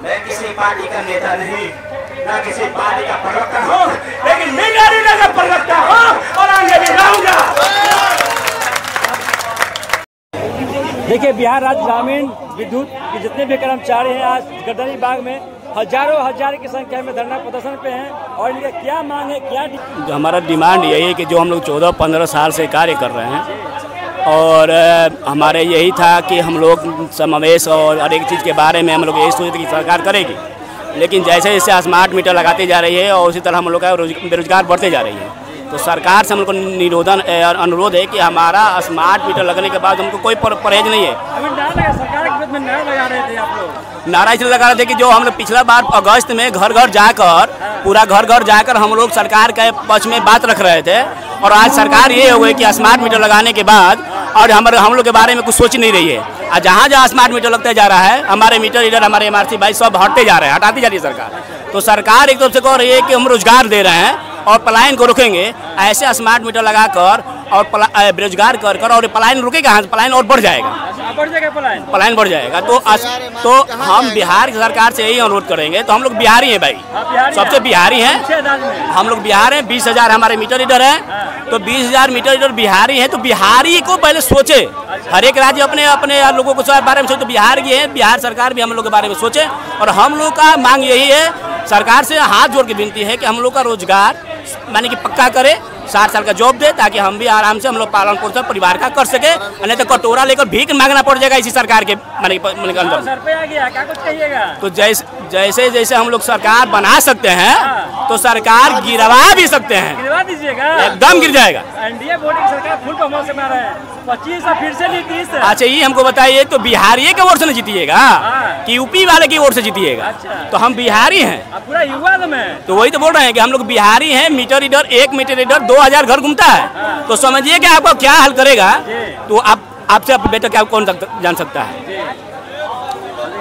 मैं किसी पार्टी का नेता नहीं, ना किसी पार्टी का प्रवक्ता हूँ, लेकिन मीडिया का प्रवक्ता हूँ और आगे भी रहूंगा। देखिए, बिहार राज्य ग्रामीण विद्युत के जितने भी कर्मचारी हैं आज गर्दनी बाग में हजार की संख्या में धरना प्रदर्शन पे हैं और इनका क्या मांग है, क्या हमारा डिमांड यही है कि जो हम लोग 14-15 साल से कार्य कर रहे हैं और हमारे यही था कि हम लोग समावेश और हर एक चीज़ के बारे में हम लोग यही सोचते कि सरकार करेगी, लेकिन जैसे जैसे स्मार्ट मीटर लगाती जा रही है और उसी तरह हम लोग का बेरोजगार बढ़ते जा रही है। तो सरकार से हम लोग को अनुरोध है कि हमारा स्मार्ट मीटर लगने के बाद हमको कोई परहेज नहीं है। सरकार के विरुद्ध में नारा लगा रहे थे आप लोग? नारा इसलिए लगा रहे थे कि जो हम लोग पिछला बार अगस्त में घर घर जाकर पूरा घर घर जाकर हम लोग सरकार के पक्ष में बात रख रहे थे और आज सरकार ये हो गई कि स्मार्ट मीटर लगाने के बाद और हम लोग के बारे में कुछ सोच नहीं रही है। और जहाँ जहाँ स्मार्ट मीटर लगता जा रहा है हमारे मीटर रीडर हमारे MRC भाई सब हटते जा रहे हैं, हटाती जा रही है सरकार। तो सरकार एक तरफ से कह रही है कि हम रोजगार दे रहे हैं और पलायन को रोकेंगे, ऐसे स्मार्ट मीटर लगाकर और बेरोजगार कर और पलायन रुकेगा, पलायन और बढ़ जाएगा, पलायन बढ़ जाएगा। तो हम बिहार की सरकार से यही अनुरोध करेंगे। तो हम लोग बिहारी हैं भाई, सबसे बिहारी हैं हम लोग, बिहार हैं। 20,000 हमारे मीटर रीडर हैं, तो 20,000 मीटर रीडर बिहारी हैं। तो बिहारी को पहले सोचे, हर एक राज्य अपने अपने लोगों को बारे में सोचे। तो बिहार की है, बिहार सरकार भी हम लोग के बारे में सोचे और हम लोग का मांग यही है, सरकार से हाथ जोड़ के विनती है कि हम लोग का रोजगार माने कि पक्का करे, 60 साल का जॉब दे, ताकि हम भी आराम से हम लोग पालन पोषण परिवार का कर सके। नहीं तो कटोरा लेकर भीख मांगना पड़ जाएगा इसी सरकार के माने के अंदर। सर पे आ गया, क्या कुछ कहिएगा? तो जैसे जैसे हम लोग सरकार बना सकते हैं तो सरकार गिरवा भी सकते हैं। गिरवा दीजिएगा, एकदम गिर जाएगा। एनडीए मोदी की सरकार फुल बहुमत से बना रहा है, 25 और फिर से 30। अच्छा, ये हमको बताइए, तो बिहारी की ओर से नहीं जीतिएगा कि यूपी वाले की ओर से जीतिएगा? तो हम बिहारी हैं, पूरा युवा में। तो वही तो बोल रहे हैं कि हम लोग बिहारी हैं। मीटर रीडर, एक मीटर रीडर 2000 घर घूमता है, तो समझिए कि आपका क्या हल करेगा। तो आपसे बेटा क्या कौन जान सकता है?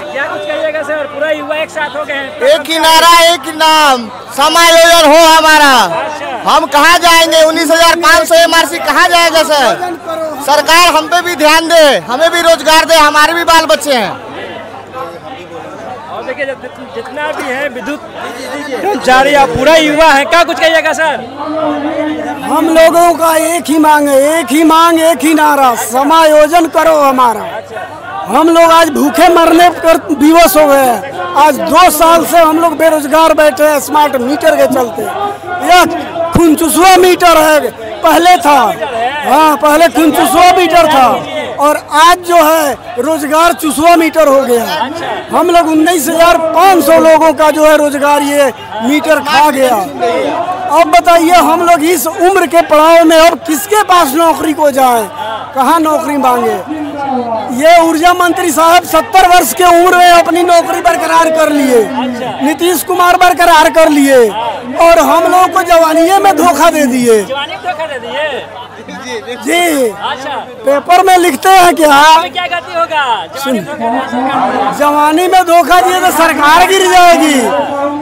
क्या कुछ कहिएगा सर? पूरा युवा एक साथ हो गए हैं, एक ही नारा, एक ही नाम, समायोजन हो हमारा। हम कहाँ जाएंगे? 19,500 MRC कहाँ जाएगा सर? सरकार हम पे भी ध्यान दे, हमें भी रोजगार दे, हमारे भी बाल बच्चे हैं। और देखिए जितना भी है विद्युत कर्मचारी पूरा युवा है, क्या कुछ कहिएगा सर? हम लोगों का एक ही मांग है, एक ही मांग, एक ही नारा, समायोजन करो हमारा। हम लोग आज भूखे मरने पर विवश हो गए हैं। आज 2 साल से हम लोग बेरोजगार बैठे हैं स्मार्ट मीटर के चलते। यह खुनचुसुआ मीटर है, पहले था, हाँ पहले खुनचुसुआ मीटर था और आज जो है रोजगार चुसुआ मीटर हो गया। हम लोग 19,500 लोगों का जो है रोजगार ये मीटर खा गया। अब बताइए हम लोग इस उम्र के पड़ाव में अब किसके पास नौकरी को जाए, कहाँ नौकरी मांगे? ये ऊर्जा मंत्री साहब 70 वर्ष के उम्र में अपनी नौकरी बरकरार कर लिए, नीतीश कुमार बरकरार कर लिए और हम लोगों को जवानिये में धोखा दे दिए। जी पेपर में लिखते हैं क्या गलती होगा? जवानी में धोखा दिए तो सरकार गिर जाएगी।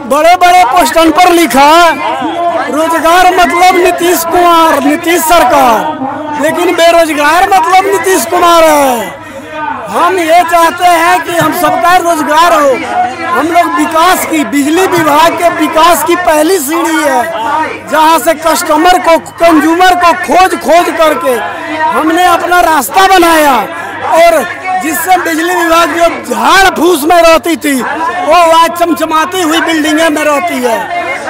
बड़े बड़े पोस्टर पर लिखा रोजगार मतलब नीतीश कुमार, नीतीश सरकार, लेकिन बेरोजगार मतलब नीतीश कुमार है। हम ये चाहते हैं कि हम सबका रोजगार हो। हम लोग विकास की, बिजली विभाग के विकास की पहली सीढ़ी है, जहां से कस्टमर को, कंज्यूमर को खोज करके हमने अपना रास्ता बनाया और जिससे बिजली विभाग जो झाड़ फूस में रहती थी वो आज चमचमाती हुई बिल्डिंगें में रहती है,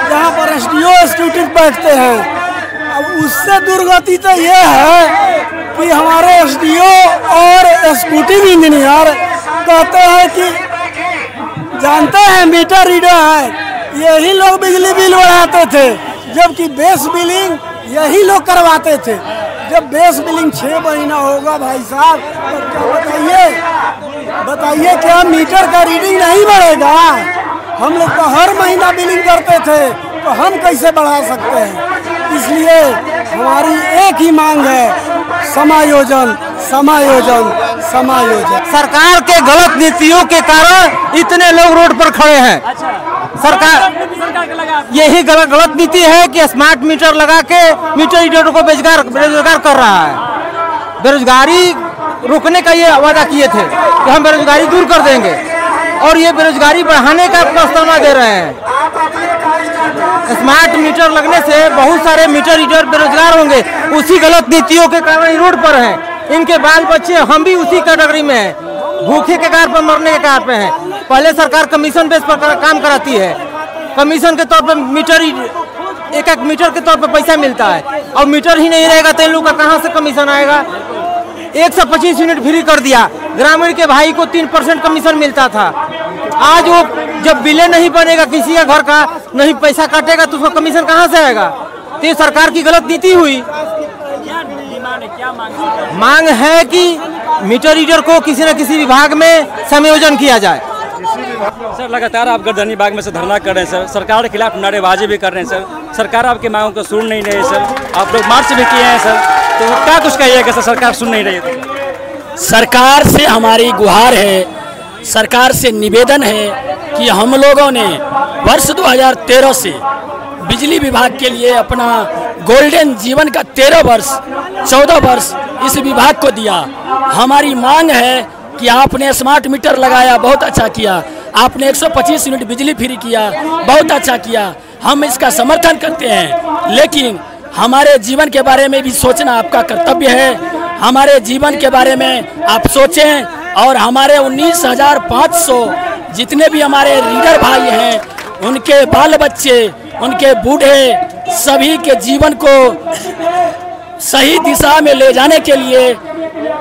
जहां पर SDO एग्जीक्यूटिव बैठते हैं। अब उससे दुर्गति तो ये है कि हमारे SDO और एग्जीक्यूटिव इंजीनियर कहते हैं कि जानते हैं मीटर रीडर है, यही लोग बिजली बिल बढ़ाते थे, जबकि बेस बिलिंग यही लोग करवाते थे। जब बेस बिलिंग 6 महीना होगा भाई साहब, तो बताइए क्या मीटर का रीडिंग नहीं बढ़ेगा? हम लोग तो हर महीना बिलिंग करते थे, तो हम कैसे बढ़ा सकते हैं? इसलिए हमारी एक ही मांग है, समायोजन, समायोजन, समायोजन। सरकार के गलत नीतियों के कारण इतने लोग रोड पर खड़े हैं। सरकार यही गलत नीति है कि स्मार्ट मीटर लगा के मीटर रीडर को बेरोजगार कर रहा है। बेरोजगारी रोकने का ये वादा किए थे कि हम बेरोजगारी दूर कर देंगे, और ये बेरोजगारी बढ़ाने का प्रस्तावना दे रहे हैं। स्मार्ट मीटर लगने से बहुत सारे मीटर रीडर बेरोजगार होंगे, उसी गलत नीतियों के कारण रोड पर हैं। इनके बाल बच्चे हम भी उसी कैटेगरी में हैं, भूखे के कार पर मरने के कार पे हैं। पहले सरकार कमीशन बेस पर काम कराती है, कमीशन के तौर पर मीटर एक मीटर के तौर पर पैसा मिलता है, और मीटर ही नहीं रहेगा तो इन लोगों का कहाँ से कमीशन आएगा। 125 यूनिट फ्री कर दिया, ग्रामीण के भाई को 3% कमीशन मिलता था। आज वो जब बिले नहीं बनेगा किसी का घर का, नहीं पैसा काटेगा तो उसको कमीशन कहाँ से आएगा। तो ये सरकार की गलत नीति हुई। मांग है कि मीटर रीडर को किसी न किसी विभाग में समायोजन किया जाए। सर लगातार आप गर्दनी बाग में से धरना कर रहे हैं सर, सरकार के खिलाफ नारेबाजी भी कर रहे हैं सर, सरकार आपकी मांगों को सुन नहीं रही है सर, आप लोग मार्च भी किए हैं सर, तो क्या कुछ कहिएगा सर, सरकार सुन नहीं रही है। सरकार से हमारी गुहार है, सरकार से निवेदन है कि हम लोगों ने वर्ष 2013 से बिजली विभाग के लिए अपना गोल्डन जीवन का 14 वर्ष इस विभाग को दिया। हमारी मांग है कि आपने स्मार्ट मीटर लगाया, बहुत अच्छा किया, आपने 125 यूनिट बिजली फ्री किया, बहुत अच्छा किया, हम इसका समर्थन करते हैं। लेकिन हमारे जीवन के बारे में भी सोचना आपका कर्तव्य है। हमारे जीवन के बारे में आप सोचें, और हमारे 19,500 जितने भी हमारे रीडर भाई हैं, उनके बाल बच्चे, उनके बूढ़े, सभी के जीवन को सही दिशा में ले जाने के लिए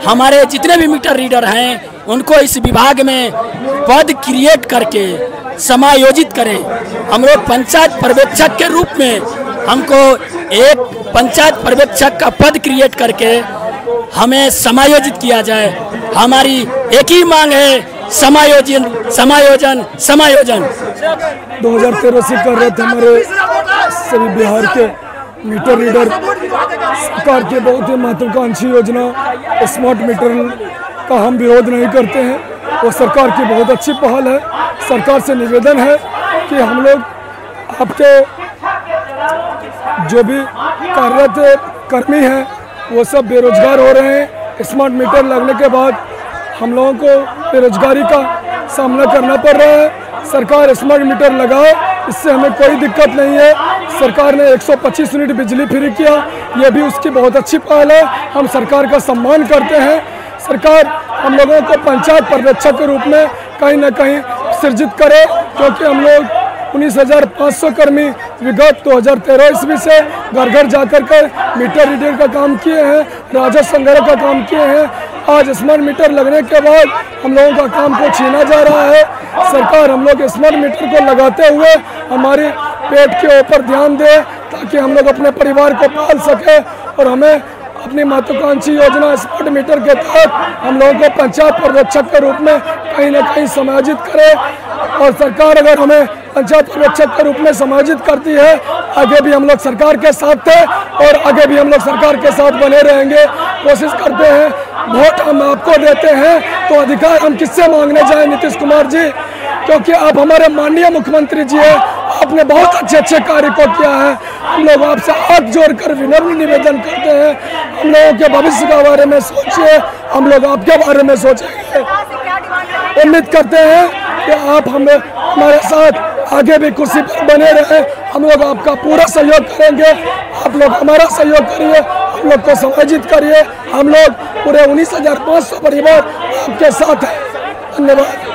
हमारे जितने भी मीटर रीडर हैं उनको इस विभाग में पद क्रिएट करके समायोजित करें। हम लोग पंचायत पर्यवेक्षक के रूप में हमको एक पंचायत पर्यवेक्षक का पद क्रिएट करके हमें समायोजित किया जाए। हमारी एक ही मांग है, समायोजन समायोजन समायोजन। 2013 से कर रहे थे हमारे सभी बिहार के मीटर रीडर। सरकार की बहुत ही महत्वाकांक्षी योजना स्मार्ट मीटर का हम विरोध नहीं करते हैं, वो सरकार की बहुत अच्छी पहल है। सरकार से निवेदन है कि हम लोग आपके जो भी कार्यरत कर्मी हैं वो सब बेरोजगार हो रहे हैं। स्मार्ट मीटर लगने के बाद हम लोगों को बेरोजगारी का सामना करना पड़ रहा है। सरकार स्मार्ट मीटर लगाए, इससे हमें कोई दिक्कत नहीं है। सरकार ने 125 यूनिट बिजली फ्री किया, ये भी उसकी बहुत अच्छी पहल है, हम सरकार का सम्मान करते हैं। सरकार हम लोगों को पंचायत पर्यवेक्षक के रूप में कहीं ना कहीं सृजित करे, क्योंकि हम लोग 19,500 कर्मी विगत 2013 ईस्वी से घर घर जाकर कर मीटर रीडर का काम किए हैं, राजस्व संग्रह का काम किए हैं। आज स्मार्ट मीटर लगने के बाद हम लोगों का काम को छीना जा रहा है। सरकार हम लोग स्मार्ट मीटर को लगाते हुए हमारे पेट के ऊपर ध्यान दे, ताकि हम लोग अपने परिवार को पाल सके, और हमें अपनी महत्वाकांक्षी योजना स्मार्ट मीटर के तहत हम लोगों को पंचायत पर्यवेक्षक के रूप में कहीं ना कहीं समायोजित करे। और सरकार अगर हमें पंचायत पर्यवेक्षक के रूप में समायोजित करती है, आगे भी हम लोग सरकार के साथ थे और आगे भी हम लोग सरकार के साथ बने रहेंगे। कोशिश करते हैं, वोट हम आपको देते हैं तो अधिकार हम किससे मांगने जाएं नीतीश कुमार जी, क्योंकि आप हमारे माननीय मुख्यमंत्री जी हैं, आपने बहुत अच्छे कार्य को किया है। हम लोग आपसे हाथ जोड़कर विनम्र निवेदन करते हैं, हम लोगों के भविष्य के बारे में सोचिए, हम लोग आपके बारे में सोचेंगे। उम्मीद करते हैं कि आप हमारे साथ आगे भी कुर्सी पर बने रहे। हम लोग आपका पूरा सहयोग करेंगे, आप लोग हमारा सहयोग करिए, हम लोग को समायोजित करिए। हम लोग पूरे 19,500 परिवार आपके साथ हैं। धन्यवाद।